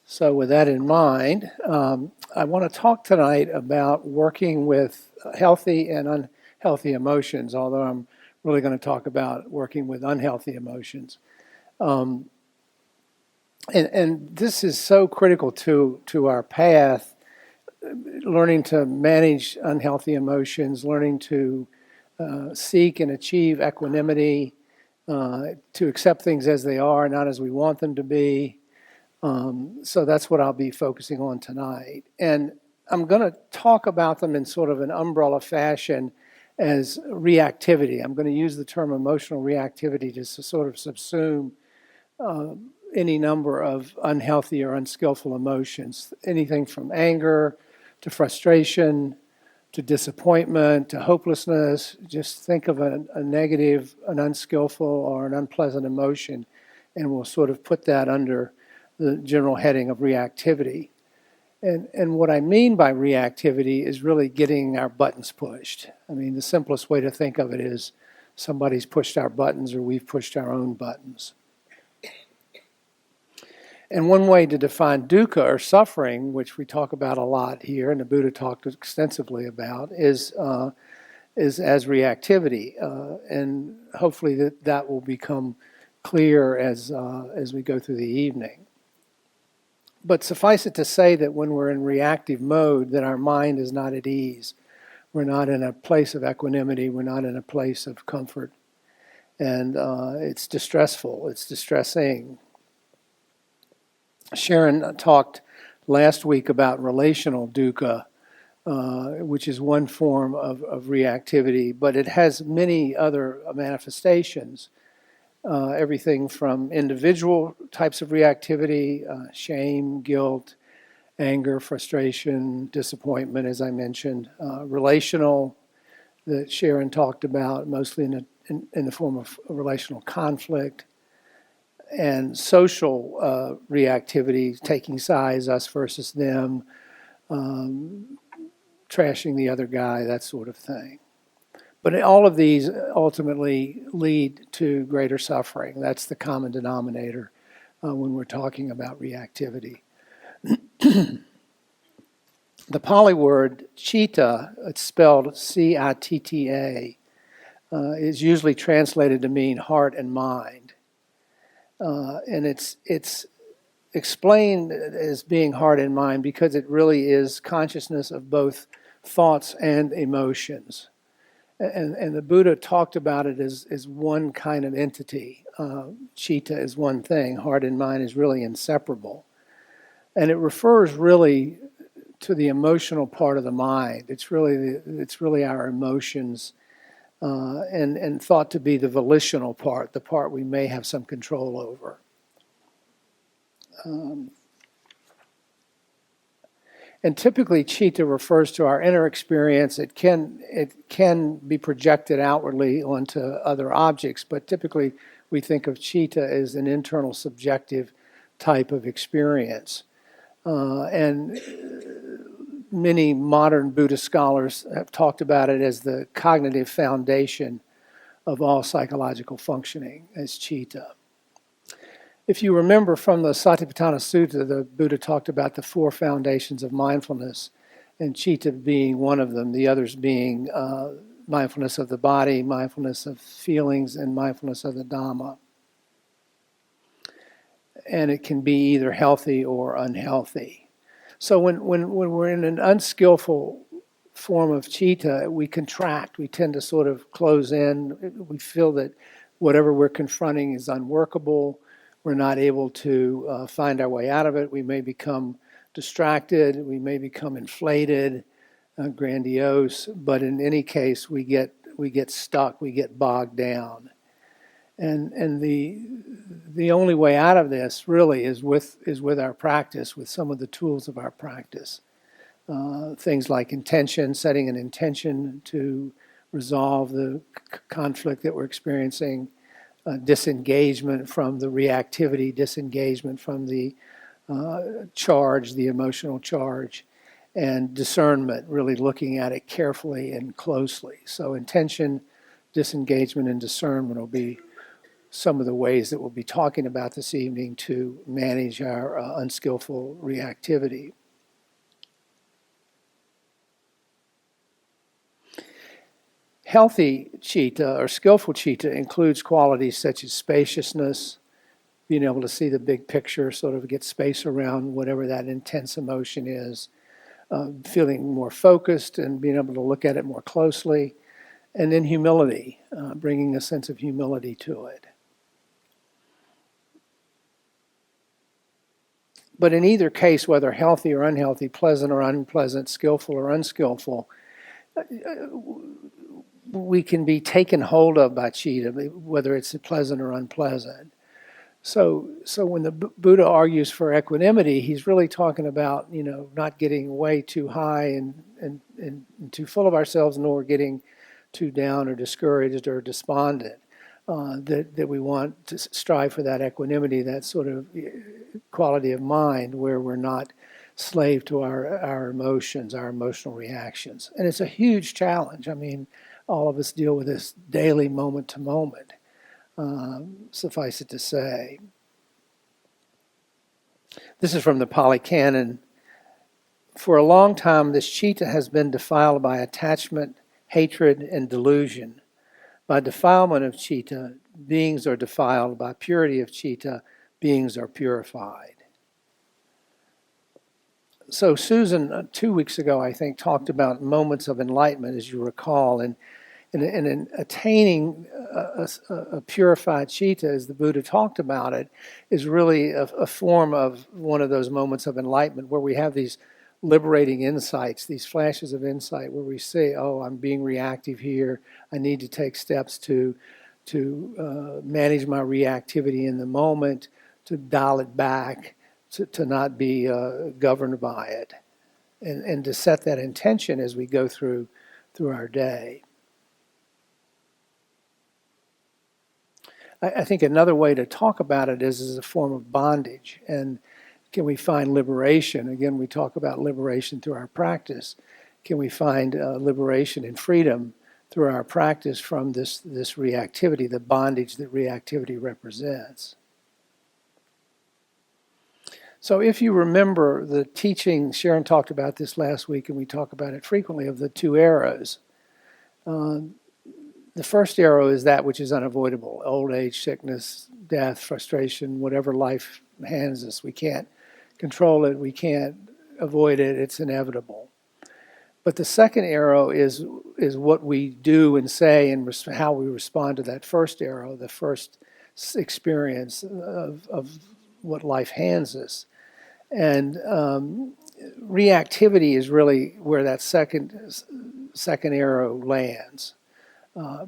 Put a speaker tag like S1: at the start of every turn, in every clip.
S1: So with that in mind, I want to talk tonight about working with healthy and unhealthy emotions, although I'm really going to talk about working with unhealthy emotions. And this is so critical to our path, learning to manage unhealthy emotions, learning to seek and achieve equanimity, to accept things as they are, not as we want them to be. So that's what I'll be focusing on tonight. And I'm going to talk about them in sort of an umbrella fashion as reactivity. I'm going to use the term emotional reactivity to sort of subsume any number of unhealthy or unskillful emotions, anything from anger to frustration to disappointment to hopelessness. Just think of a negative, an unskillful, or an unpleasant emotion, and we'll sort of put that under the general heading of reactivity. And what I mean by reactivity is really getting our buttons pushed. I mean, the simplest way to think of it is somebody's pushed our buttons or we've pushed our own buttons. And one way to define dukkha, or suffering, which we talk about a lot here, and the Buddha talked extensively about, is as reactivity. And hopefully that will become clear as we go through the evening. But suffice it to say that when we're in reactive mode, that our mind is not at ease. We're not in a place of equanimity. We're not in a place of comfort. And it's distressful. It's distressing. Sharon talked last week about relational dukkha, which is one form of reactivity, but it has many other manifestations. Everything from individual types of reactivity, shame, guilt, anger, frustration, disappointment, as I mentioned, relational that Sharon talked about, mostly in the form of relational conflict, and social reactivity, taking sides, us versus them, trashing the other guy, that sort of thing. But all of these ultimately lead to greater suffering. That's the common denominator when we're talking about reactivity. The Pali word citta, it's spelled C-I-T-T-A, is usually translated to mean heart and mind. And it's explained as being heart and mind because it really is consciousness of both thoughts and emotions. And the Buddha talked about it as one kind of entity. Citta is one thing. Heart and mind is really inseparable. And it refers really to the emotional part of the mind. It's really our emotions, and thought to be the volitional part, the part we may have some control over. And typically, citta refers to our inner experience. It can be projected outwardly onto other objects, but typically we think of citta as an internal subjective type of experience. And many modern Buddhist scholars have talked about it as the cognitive foundation of all psychological functioning, as citta. If you remember from the Satipatthana Sutta, the Buddha talked about the four foundations of mindfulness, and citta being one of them, the others being mindfulness of the body, mindfulness of feelings, and mindfulness of the Dhamma. And it can be either healthy or unhealthy. So when we're in an unskillful form of citta, we contract, we tend to sort of close in, we feel that whatever we're confronting is unworkable. We're not able to find our way out of it. We may become distracted. We may become inflated, grandiose. But in any case, we get stuck. We get bogged down. And the only way out of this really is with our practice, with some of the tools of our practice. Things like intention, setting an intention to resolve the conflict that we're experiencing. Disengagement from the reactivity, disengagement from the charge, the emotional charge, and discernment, really looking at it carefully and closely. So intention, disengagement, and discernment will be some of the ways that we'll be talking about this evening to manage our unskillful reactivity. Healthy citta or skillful citta includes qualities such as spaciousness, being able to see the big picture, sort of get space around whatever that intense emotion is, feeling more focused and being able to look at it more closely, and then humility, bringing a sense of humility to it. But in either case, whether healthy or unhealthy, pleasant or unpleasant, skillful or unskillful, we can be taken hold of by citta, whether it's pleasant or unpleasant. So when the Buddha argues for equanimity, he's really talking about, not getting way too high and too full of ourselves, nor getting too down or discouraged or despondent. That we want to strive for that equanimity, that sort of quality of mind where we're not slave to our emotions, our emotional reactions. And it's a huge challenge. I mean, all of us deal with this daily, moment to moment. Suffice it to say. This is from the Pali Canon. For a long time, this citta has been defiled by attachment, hatred, and delusion. By defilement of citta, beings are defiled. By purity of citta, beings are purified. So Susan, 2 weeks ago, I think, talked about moments of enlightenment, as you recall, and in attaining a purified citta, as the Buddha talked about it, is really a form of one of those moments of enlightenment where we have these liberating insights, these flashes of insight where we say, oh, I'm being reactive here. I need to take steps to manage my reactivity in the moment, to dial it back, to not be governed by it, and to set that intention as we go through our day. I think another way to talk about it is as a form of bondage. And can we find liberation? Again, we talk about liberation through our practice. Can we find liberation and freedom through our practice from this reactivity, the bondage that reactivity represents? So if you remember the teaching, Sharon talked about this last week, and we talk about it frequently, of the two arrows. The first arrow is that which is unavoidable: old age, sickness, death, frustration, whatever life hands us. We can't control it. We can't avoid it. It's inevitable. But the second arrow is what we do and say and how we respond to that first arrow, the first experience of what life hands us. And reactivity is really where that second arrow lands.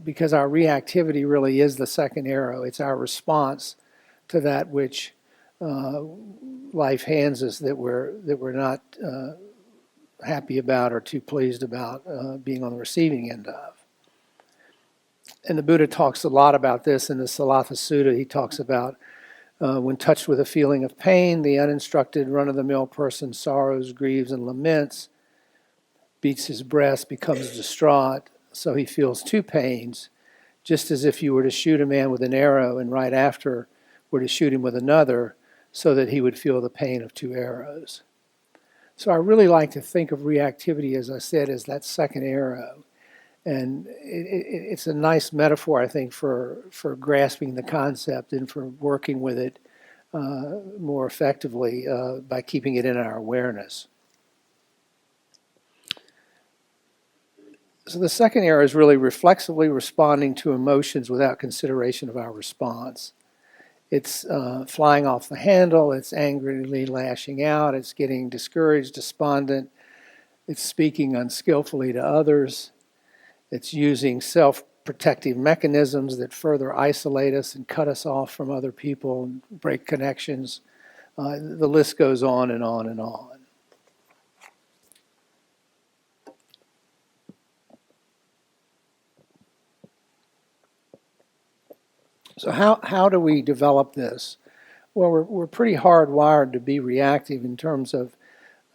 S1: Because our reactivity really is the second arrow. It's our response to that which life hands us that we're not happy about or too pleased about being on the receiving end of. And the Buddha talks a lot about this in the Salatha Sutta. He talks about when touched with a feeling of pain, the uninstructed run-of-the-mill person sorrows, grieves, and laments, beats his breast, becomes distraught. So he feels two pains, just as if you were to shoot a man with an arrow and right after were to shoot him with another, so that he would feel the pain of two arrows. So I really like to think of reactivity, as I said, as that second arrow. And it's a nice metaphor, I think, for grasping the concept and for working with it more effectively by keeping it in our awareness. So the second arrow is really reflexively responding to emotions without consideration of our response. It's flying off the handle, it's angrily lashing out, it's getting discouraged, despondent, it's speaking unskillfully to others, it's using self-protective mechanisms that further isolate us and cut us off from other people and break connections. The list goes on and on and on. So how do we develop this? Well, we're pretty hardwired to be reactive in terms of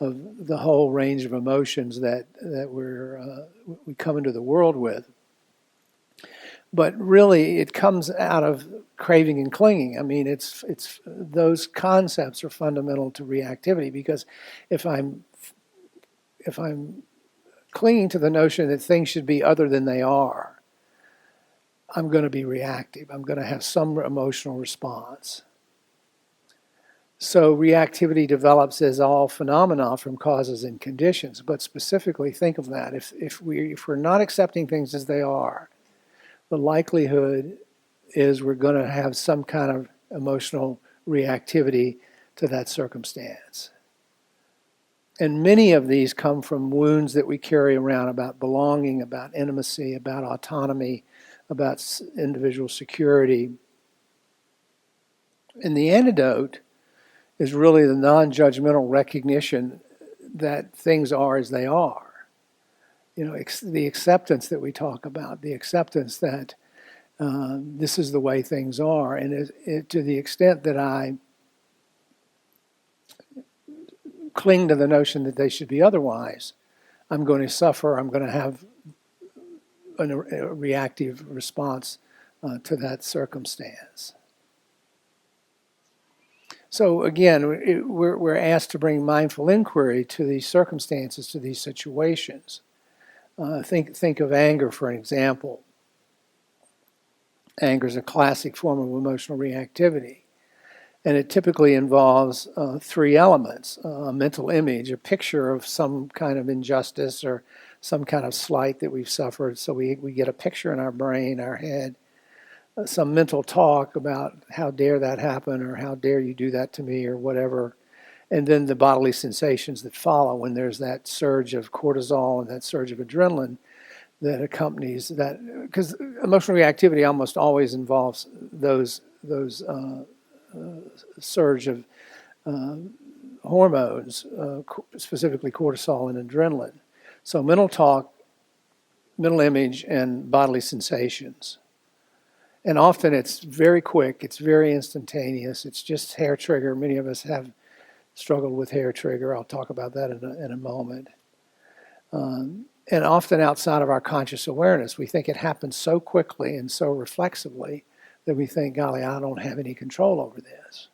S1: the whole range of emotions that we come into the world with. But really, it comes out of craving and clinging. I mean, it's those concepts are fundamental to reactivity, because if I'm clinging to the notion that things should be other than they are, I'm going to be reactive. I'm going to have some emotional response. So reactivity develops as all phenomena from causes and conditions. But specifically, think of that. If we're not accepting things as they are, the likelihood is we're going to have some kind of emotional reactivity to that circumstance. And many of these come from wounds that we carry around about belonging, about intimacy, about autonomy, about individual security. And the antidote is really the non-judgmental recognition that things are as they are. The acceptance that we talk about, the acceptance that this is the way things are. And to the extent that I cling to the notion that they should be otherwise, I'm going to suffer, I'm going to have a reactive response to that circumstance. So again, we're asked to bring mindful inquiry to these circumstances, to these situations. Think of anger, for an example. Anger is a classic form of emotional reactivity. And it typically involves three elements: a mental image, a picture of some kind of injustice or some kind of slight that we've suffered. So we get a picture in our brain, our head, some mental talk about how dare that happen, or how dare you do that to me, or whatever. And then the bodily sensations that follow when there's that surge of cortisol and that surge of adrenaline that accompanies that. Because emotional reactivity almost always involves those surge of hormones, specifically cortisol and adrenaline. So mental talk, mental image, and bodily sensations. And often it's very quick, it's very instantaneous, it's just hair trigger. Many of us have struggled with hair trigger. I'll talk about that in a moment. And often outside of our conscious awareness, we think it happens so quickly and so reflexively that we think, golly, I don't have any control over this.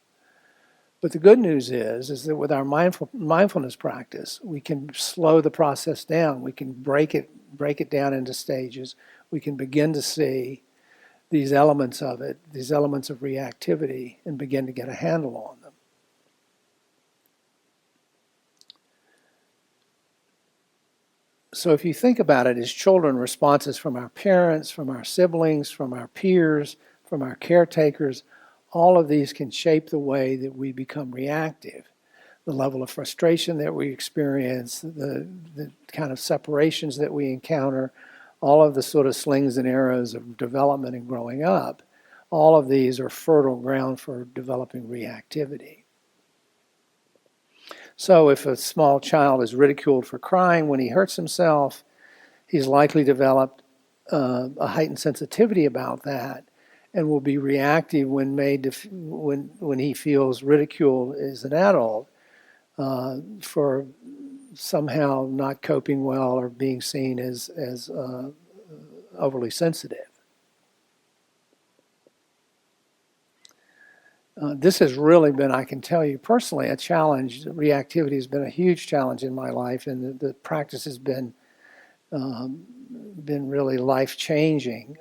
S1: But the good news is that with our mindfulness practice, we can slow the process down. We can break it down into stages. We can begin to see these elements of it, these elements of reactivity, and begin to get a handle on them. So if you think about it, as children, responses from our parents, from our siblings, from our peers, from our caretakers, all of these can shape the way that we become reactive. The level of frustration that we experience, the kind of separations that we encounter, all of the sort of slings and arrows of development and growing up, all of these are fertile ground for developing reactivity. So if a small child is ridiculed for crying when he hurts himself, he's likely developed a heightened sensitivity about that, and will be reactive when when he feels ridiculed as an adult for somehow not coping well or being seen as overly sensitive. This has really been, I can tell you personally, a challenge. Reactivity has been a huge challenge in my life, and the practice has been really life-changing.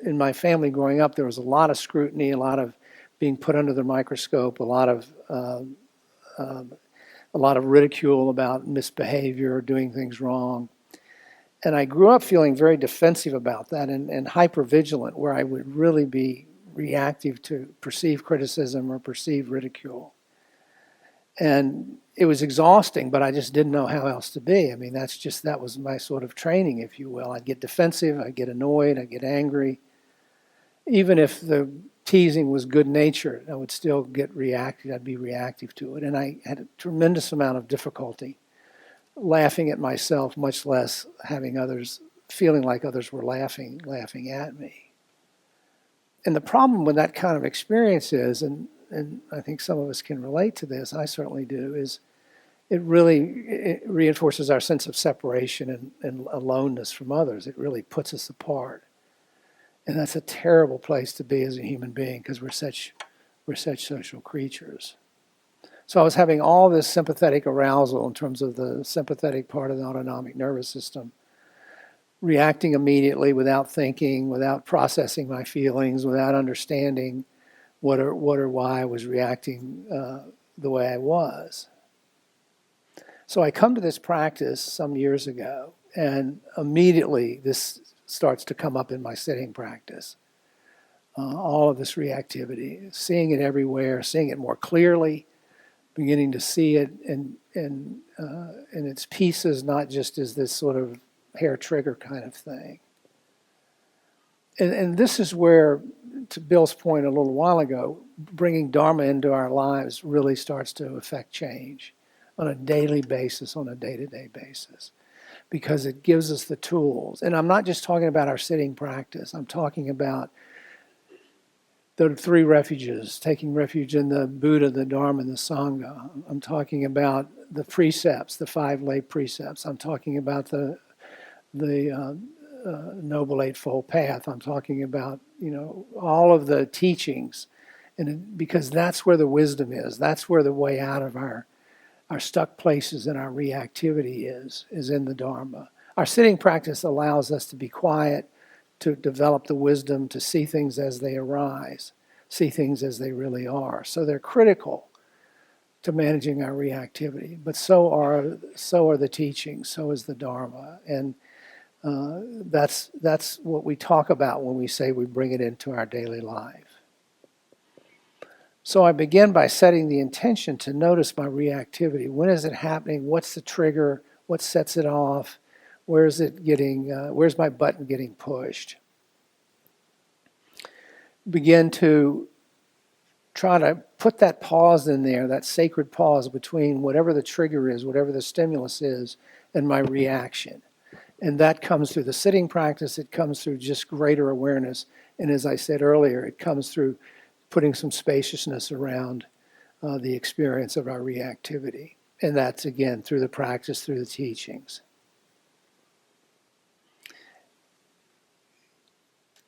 S1: In my family growing up, there was a lot of scrutiny, a lot of being put under the microscope, a lot of ridicule about misbehavior or doing things wrong. And I grew up feeling very defensive about that and hypervigilant, where I would really be reactive to perceived criticism or perceived ridicule. And it was exhausting, but I just didn't know how else to be. I mean, that was my sort of training, if you will. I'd get defensive, I'd get annoyed, I'd get angry. Even if the teasing was good-natured, I would still get reactive. I'd be reactive to it. And I had a tremendous amount of difficulty laughing at myself, much less feeling like others were laughing at me. And the problem with that kind of experience is, and I think some of us can relate to this, I certainly do, is it reinforces our sense of separation and aloneness from others. It really puts us apart. And that's a terrible place to be as a human being because we're such social creatures. So I was having all this sympathetic arousal in terms of the sympathetic part of the autonomic nervous system, reacting immediately without thinking, without processing my feelings, without understanding what or why I was reacting the way I was. So I come to this practice some years ago, and immediately this starts to come up in my sitting practice. All of this reactivity, seeing it everywhere, seeing it more clearly, beginning to see it in its pieces, not just as this sort of hair trigger kind of thing. And this is where, to Bill's point a little while ago, bringing Dharma into our lives really starts to affect change on a daily basis, on a day-to-day basis, because it gives us the tools. And I'm not just talking about our sitting practice. I'm talking about the three refuges, taking refuge in the Buddha, the Dharma, and the Sangha. I'm talking about the precepts, the 5 lay precepts. I'm talking about the Noble Eightfold Path. I'm talking about, all of the teachings, and because that's where the wisdom is. That's where the way out of our stuck places and our reactivity is in the Dharma. Our sitting practice allows us to be quiet, to develop the wisdom, to see things as they arise, see things as they really are. So they're critical to managing our reactivity. But so are the teachings, so is the Dharma. And that's what we talk about when we say we bring it into our daily life. So I begin by setting the intention to notice my reactivity. When is it happening? What's the trigger? What sets it off? Where's my button getting pushed? Begin to try to put that pause in there, that sacred pause between whatever the trigger is, whatever the stimulus is, and my reaction. And that comes through the sitting practice. It comes through just greater awareness. And as I said earlier, it comes through putting some spaciousness around the experience of our reactivity. And that's, again, through the practice, through the teachings.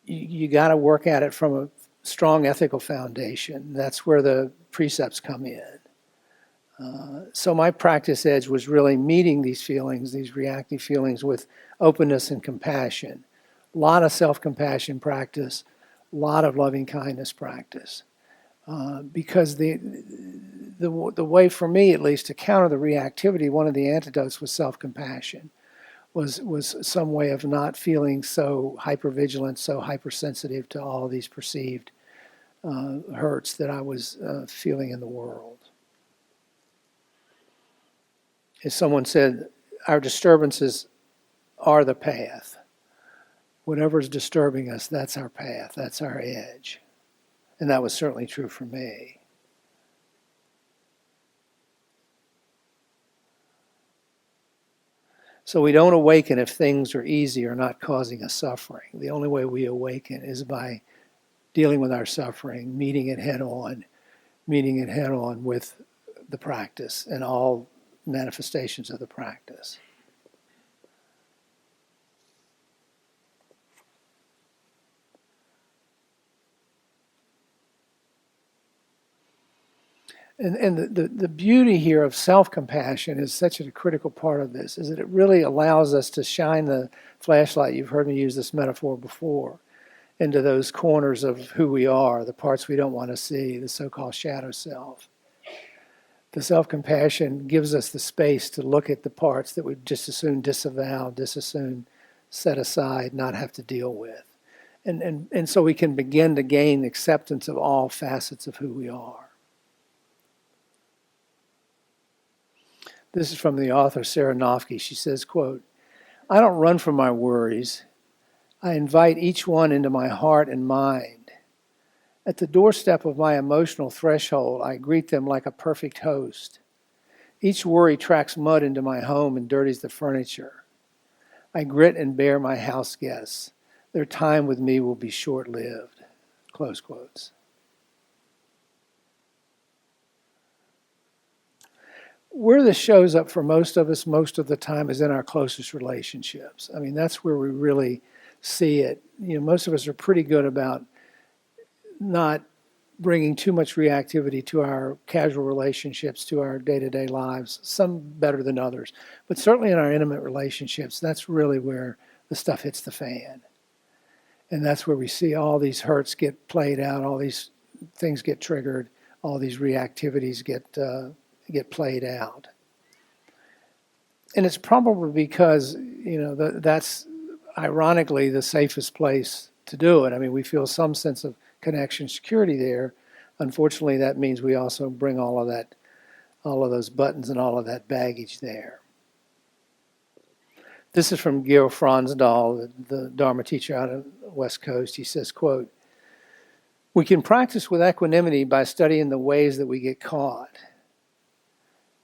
S1: You got to work at it from a strong ethical foundation. That's where the precepts come in. So my practice edge was really meeting these feelings, these reactive feelings, with openness and compassion. A lot of self-compassion practice, a lot of loving-kindness practice. Because the way, for me at least, to counter the reactivity, one of the antidotes was self-compassion, was some way of not feeling so hypervigilant, so hypersensitive to all these perceived hurts that I was feeling in the world. As someone said, our disturbances are the path. Whatever's disturbing us, that's our path, that's our edge. And that was certainly true for me. So we don't awaken if things are easy or not causing us suffering. The only way we awaken is by dealing with our suffering, meeting it head on with the practice and all manifestations of the practice. And the beauty here of self-compassion is such a critical part of this, is that it really allows us to shine the flashlight, you've heard me use this metaphor before, into those corners of who we are, the parts we don't want to see, the so-called shadow self. The self-compassion gives us the space to look at the parts that we'd just as soon disavow, just as soon set aside, not have to deal with. And so we can begin to gain acceptance of all facets of who we are. This is from the author Sarah Noffke. She says, quote, "I don't run from my worries. I invite each one into my heart and mind. At the doorstep of my emotional threshold, I greet them like a perfect host. Each worry tracks mud into my home and dirties the furniture. I grit and bear my house guests. Their time with me will be short-lived." Close quotes. Where this shows up for most of us most of the time is in our closest relationships. I mean, that's where we really see it. Most of us are pretty good about not bringing too much reactivity to our casual relationships, to our day-to-day lives, some better than others. But certainly in our intimate relationships, that's really where the stuff hits the fan. And that's where we see all these hurts get played out, all these things get triggered, all these reactivities get played out. And it's probably because, that's ironically the safest place to do it. I mean, we feel some sense of connection, security there. Unfortunately, that means we also bring all of those buttons and all of that baggage there. This is from Gil Fronsdal, the Dharma teacher out of the West Coast. He says, quote, "We can practice with equanimity by studying the ways that we get caught.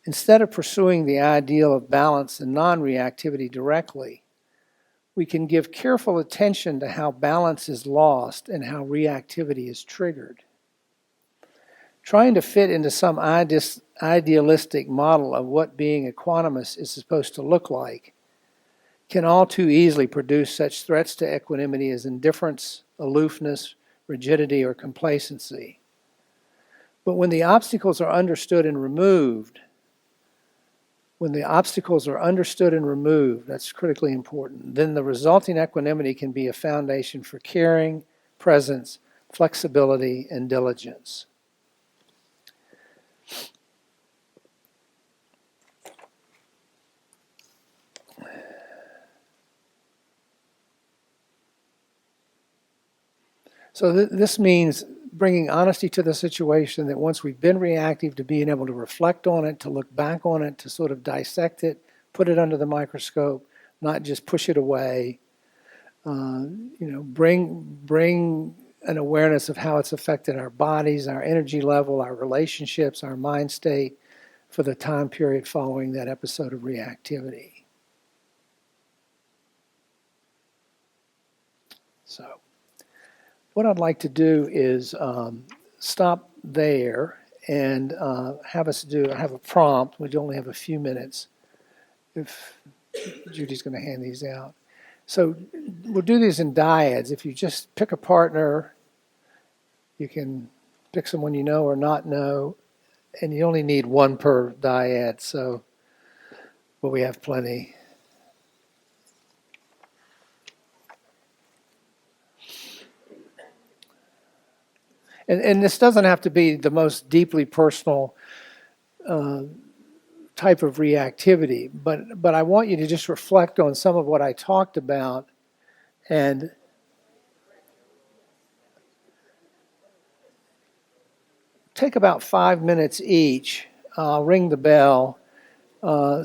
S1: Instead of pursuing the ideal of balance and non-reactivity directly, we can give careful attention to how balance is lost and how reactivity is triggered. Trying to fit into some idealistic model of what being equanimous is supposed to look like can all too easily produce such threats to equanimity as indifference, aloofness, rigidity, or complacency. But when the obstacles are understood and removed, that's critically important, then the resulting equanimity can be a foundation for caring, presence, flexibility, and diligence." So this means bringing honesty to the situation, that once we've been reactive, to being able to reflect on it, to look back on it, to sort of dissect it, put it under the microscope, not just push it away. Bring an awareness of how it's affected our bodies, our energy level, our relationships, our mind state for the time period following that episode of reactivity. So what I'd like to do is stop there and have a prompt. We only have a few minutes if Judy's going to hand these out. So we'll do these in dyads. If you just pick a partner, you can pick someone you know or not know, and you only need one per dyad, but we have plenty. And this doesn't have to be the most deeply personal type of reactivity, but I want you to just reflect on some of what I talked about and take about 5 minutes each. Ring the bell.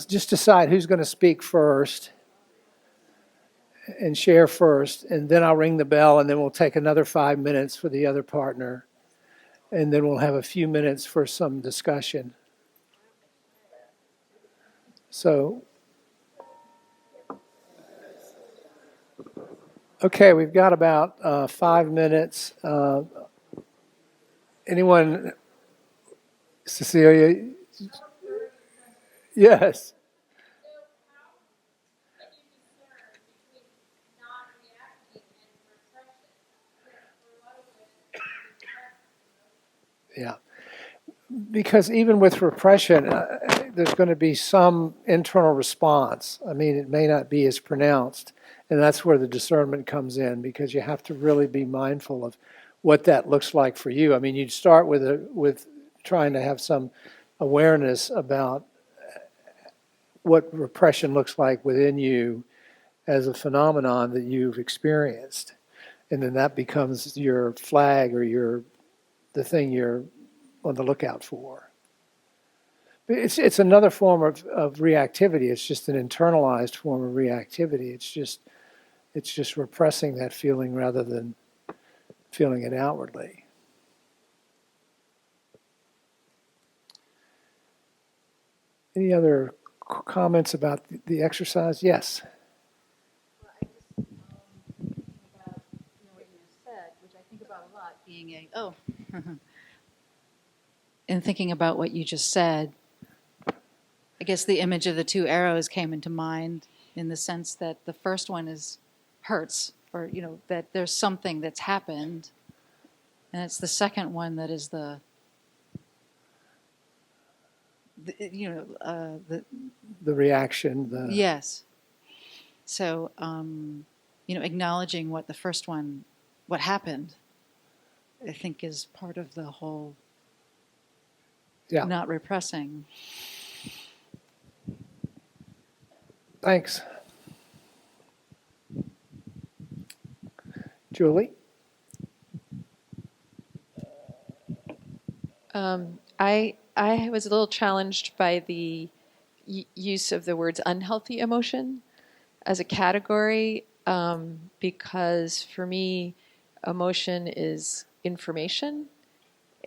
S1: Just decide who's going to speak first and share first, and then I'll ring the bell, and then we'll take another 5 minutes for the other partner. And then we'll have a few minutes for some discussion. So, okay, we've got about 5 minutes. Anyone? Cecilia? Yes. Yeah. Because even with repression, there's going to be some internal response. I mean, it may not be as pronounced. And that's where the discernment comes in, because you have to really be mindful of what that looks like for you. I mean, you'd start with trying to have some awareness about what repression looks like within you as a phenomenon that you've experienced. And then that becomes your flag or the thing you're on the lookout for. It's another form of reactivity. It's just an internalized form of reactivity. It's just repressing that feeling rather than feeling it outwardly. Any other comments about the exercise? Yes.
S2: Well, I just thinking about what you just said, which I think about a lot, being and thinking about what you just said, I guess the image of the two arrows came into mind in the sense that the first one hurts or that there's something that's happened, and it's the second one that is the
S1: reaction.
S2: Yes. So acknowledging what the first one, what happened, I think is part of the whole.
S1: Yeah.
S2: Not repressing.
S1: Thanks. Julie?
S3: I was a little challenged by the use of the words unhealthy emotion as a category, because for me, emotion is information,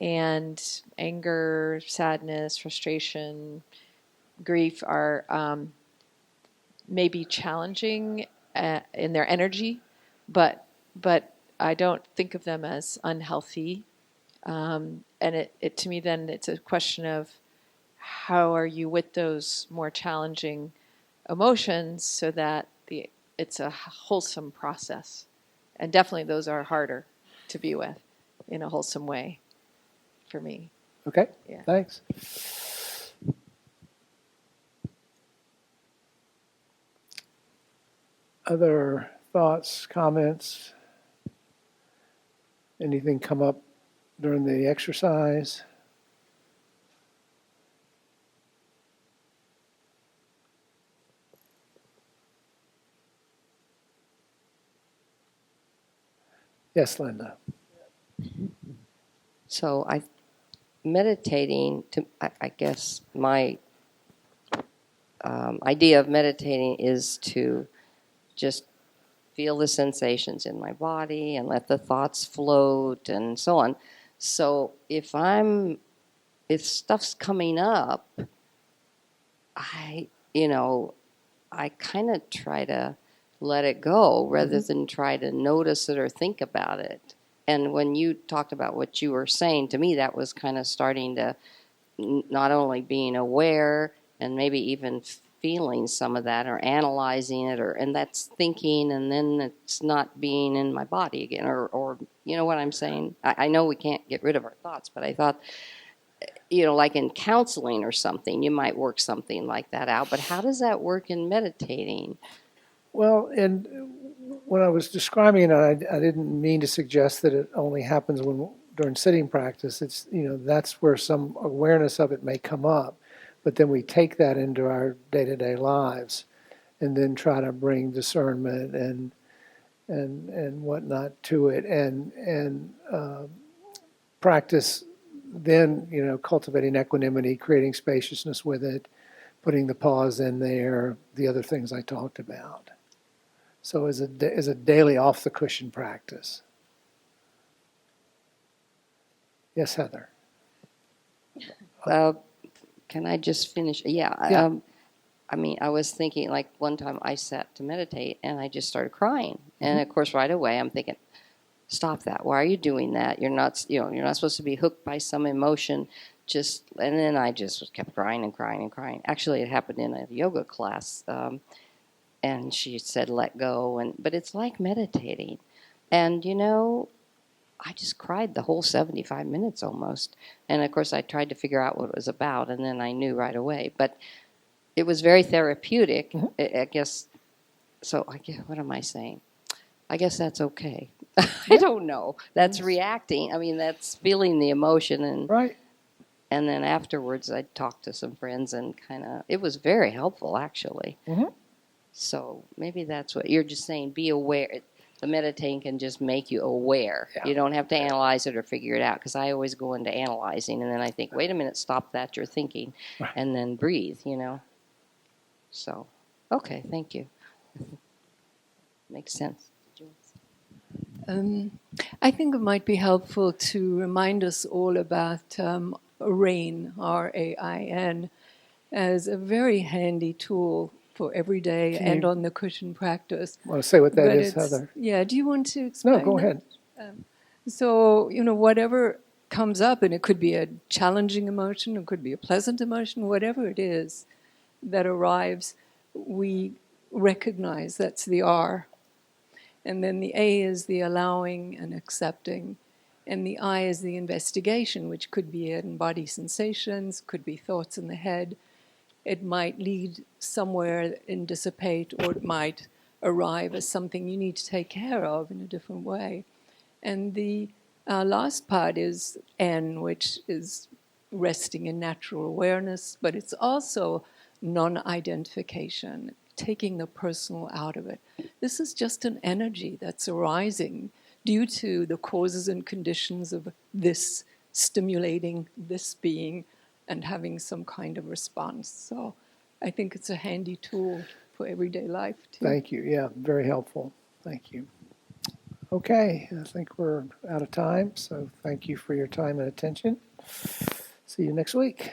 S3: and anger, sadness, frustration, grief are maybe challenging in their energy, but I don't think of them as unhealthy. And it to me then it's a question of how are you with those more challenging emotions so that it's a wholesome process. And definitely those are harder to be with in a wholesome way for me.
S1: Okay,
S3: Yeah.
S1: Thanks. Other thoughts, comments? Anything come up during the exercise? Yes, Linda.
S4: So meditating, I guess my idea of meditating is to just feel the sensations in my body and let the thoughts float and so on. So if stuff's coming up, I kind of try to let it go rather than try to notice it or think about it. And when you talked about what you were saying, to me, that was kind of starting to not only being aware and maybe even feeling some of that or analyzing it, and that's thinking, and then it's not being in my body again, or you know what I'm saying? I know we can't get rid of our thoughts, but I thought, like in counseling or something, you might work something like that out. But how does that work in meditating?
S1: Well, and when I was describing it, I didn't mean to suggest that it only happens during sitting practice. It's, that's where some awareness of it may come up, but then we take that into our day-to-day lives and then try to bring discernment and whatnot to it, and practice then, cultivating equanimity, creating spaciousness with it, putting the pause in there, the other things I talked about. So as a daily off the cushion practice. Yes, Heather.
S4: Can I just finish? Yeah. I was thinking, like one time I sat to meditate and I just started crying, and of course right away I'm thinking, stop that! Why are you doing that? You're not supposed to be hooked by some emotion. And then I just kept crying and crying and crying. Actually, it happened in a yoga class. And she said, let go. But it's like meditating. And, I just cried the whole 75 minutes almost. And, of course, I tried to figure out what it was about, and then I knew right away. But it was very therapeutic, I guess. So, what am I saying? I guess that's okay. I don't know. That's reacting. That's feeling the emotion. And
S1: right.
S4: And then afterwards, I talked to some friends, and it was very helpful, actually.
S1: Mm-hmm.
S4: So maybe that's what you're just saying. Be aware. The meditating can just make you aware. Yeah. You don't have to analyze it or figure it out, because I always go into analyzing, and then I think, wait a minute, stop that, you're thinking,
S1: right.
S4: And then breathe, So, okay, thank you. Makes sense.
S5: I think it might be helpful to remind us all about RAIN, R-A-I-N, as a very handy tool for everyday and on the cushion practice.
S1: Want to say what that is, Heather?
S5: Yeah, do you want to explain?
S1: No, go ahead.
S5: So, whatever comes up, and it could be a challenging emotion, it could be a pleasant emotion, whatever it is that arrives, we recognize that's the R. And then the A is the allowing and accepting. And the I is the investigation, which could be in body sensations, could be thoughts in the head. It might lead somewhere and dissipate, or it might arrive as something you need to take care of in a different way. And the last part is N, which is resting in natural awareness, but it's also non-identification, taking the personal out of it. This is just an energy that's arising due to the causes and conditions of this stimulating this being and having some kind of response. So I think it's a handy tool for everyday life too.
S1: Thank you. Yeah, very helpful. Thank you. Okay, I think we're out of time, so thank you for your time and attention. See you next week.